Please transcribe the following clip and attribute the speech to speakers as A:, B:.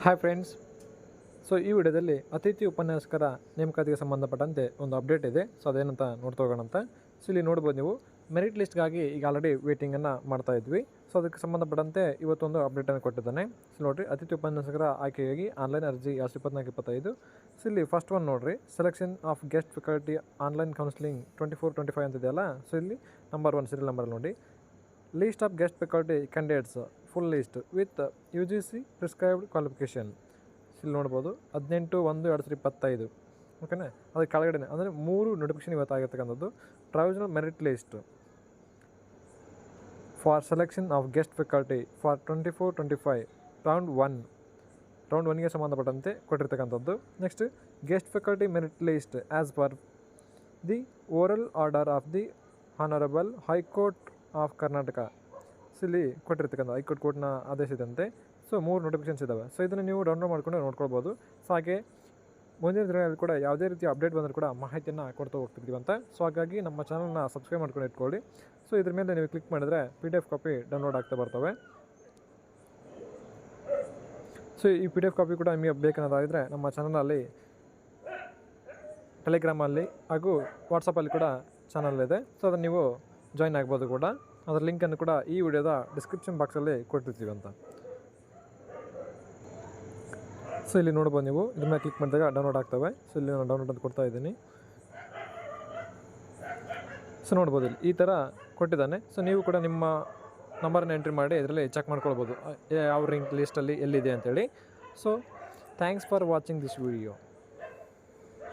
A: Hi friends. So ಈ ವಿಡಿಯೋದಲ್ಲಿ ಅತಿಥಿ ಉಪನ್ಯಾಸಕರ ನೇಮಕಾತಿಗೆ ಸಂಬಂಧಪಟ್ಟಂತೆ ಒಂದು ಅಪ್ಡೇಟ್ ಇದೆ. ಸೊ ಅದೇನಂತ ನೋಡ್ತಾ ಹೋಗೋಣ ಅಂತ. ಸೊ ಇಲ್ಲಿ ನೋಡ್ಬೋದು ನೀವು ಮೆರಿಟ್ ಲಿಸ್ಟ್ಗಾಗಿ ಈಗ ಆಲ್ರೆಡಿ ವೇಟಿಂಗನ್ನು ಮಾಡ್ತಾ ಇದ್ವಿ. ಸೊ ಅದಕ್ಕೆ ಸಂಬಂಧಪಟ್ಟಂತೆ ಇವತ್ತೊಂದು ಅಪ್ಡೇಟನ್ನು ಕೊಟ್ಟಿದ್ದಾನೆ. ಸೊ ನೋಡಿರಿ, ಅತಿಥಿ ಉಪನ್ಯಾಸಕರ ಆಯ್ಕೆಗಾಗಿ ಆನ್ಲೈನ್ ಅರ್ಜಿ 24-25. ಸೊ ಇಲ್ಲಿ ಫಸ್ಟ್ ಒನ್ ನೋಡಿರಿ, selection of guest faculty online counselling 24-25 ಅಂತಿದೆಯಲ್ಲ. ಸೊ ಇಲ್ಲಿ ನಂಬರ್ 1 ಸೀರಿಯಲ್ ನಂಬರ್ ನೋಡಿ, list of guest faculty candidates full list with UGC prescribed qualification. ಇಲ್ಲಿ ನೋಡ್ಬೋದು 18/1/2025. ಓಕೆನಾ, ಅದಕ್ಕೆ ಕೆಳಗಡೆ ಅಂದರೆ 3 ನೋಟಿಫಿಕೇಶನ್ ಇವತ್ತು ಆಗಿರ್ತಕ್ಕಂಥದ್ದು. Provisional merit list for selection of guest faculty for 24-25 round 1ಗೆ ಸಂಬಂಧಪಟ್ಟಂತೆ ಕೊಟ್ಟಿರ್ತಕ್ಕಂಥದ್ದು. Next, guest faculty merit list as per the oral order of the honourable high court of Karnataka. So ಇಲ್ಲಿ ಕೊಟ್ಟಿರ್ತಕ್ಕಂಥ ಕೋರ್ಟ್ನ ಆದೇಶದಂತೆ ಸೊ 3 ನೋಟಿಫಿಕೇಷನ್ಸ್ ಇದ್ದಾವೆ. ಸೊ ಇದನ್ನು ನೀವು ಡೌನ್ಲೋಡ್ ಮಾಡ್ಕೊಂಡು ನೋಡ್ಕೊಳ್ಬೋದು. ಸೊ ಹಾಗೆ ಮುಂದಿನ ದಿನಗಳಲ್ಲಿ ಕೂಡ ಯಾವುದೇ ರೀತಿ ಅಪ್ಡೇಟ್ ಬಂದರೂ ಕೂಡ ಮಾಹಿತಿಯನ್ನು ಕೊಡ್ತಾ ಹೋಗ್ತಿರ್ತೀವಿ ಅಂತ. ಸೊ ಹಾಗಾಗಿ ನಮ್ಮ ಚಾನಲ್ನ ಸಬ್ಸ್ಕ್ರೈಬ್ ಮಾಡ್ಕೊಂಡು ಇಟ್ಕೊಳ್ಳಿ. ಸೊ ಇದ್ರ ಮೇಲೆ ನೀವು ಕ್ಲಿಕ್ ಮಾಡಿದರೆ PDF ಕಾಪಿ ಡೌನ್ಲೋಡ್ ಆಗ್ತಾ ಬರ್ತವೆ. ಸೊ ಈ PDF ಕಾಪಿ ಕೂಡ ನಿಮಗೆ ಬೇಕನ್ನೋದಾದರೆ ನಮ್ಮ ಚಾನಲಲ್ಲಿ ಟೆಲಿಗ್ರಾಮಲ್ಲಿ ಹಾಗೂ ವಾಟ್ಸಪ್ಪಲ್ಲಿ ಕೂಡ ಚಾನಲ್ ಇದೆ. ಸೊ ಅದನ್ನು ನೀವು ಜಾಯ್ನ್ ಆಗ್ಬೋದು ಕೂಡ. ಅದರ ಲಿಂಕನ್ನು ಕೂಡ ಈ ವಿಡಿಯೋದ ಡಿಸ್ಕ್ರಿಪ್ಷನ್ ಬಾಕ್ಸಲ್ಲಿ ಕೊಟ್ಟಿರ್ತೀವಿ ಅಂತ. ಸೊ ಇಲ್ಲಿ ನೋಡ್ಬೋದು ನೀವು, ಇದ್ರ ಮೇಲೆ ಕ್ಲಿಕ್ ಮಾಡಿದಾಗ ಡೌನ್ಲೋಡ್ ಆಗ್ತವೆ. ಸೊ ಇಲ್ಲಿ ನಾನು ಡೌನ್ಲೋಡ್ ಅಂತ ಕೊಡ್ತಾ ಇದ್ದೀನಿ. ಸೊ ನೋಡ್ಬೋದು ಇಲ್ಲಿ ಈ ಥರ ಕೊಟ್ಟಿದ್ದಾನೆ. ಸೊ ನೀವು ಕೂಡ ನಿಮ್ಮ ನಂಬರನ್ನ ಎಂಟ್ರಿ ಮಾಡಿ ಇದರಲ್ಲಿ ಚೆಕ್ ಮಾಡ್ಕೊಳ್ಬೋದು ಯಾವ ಲಿಸ್ಟಲ್ಲಿ ಎಲ್ಲಿದೆ ಅಂತೇಳಿ. So thanks for watching this video.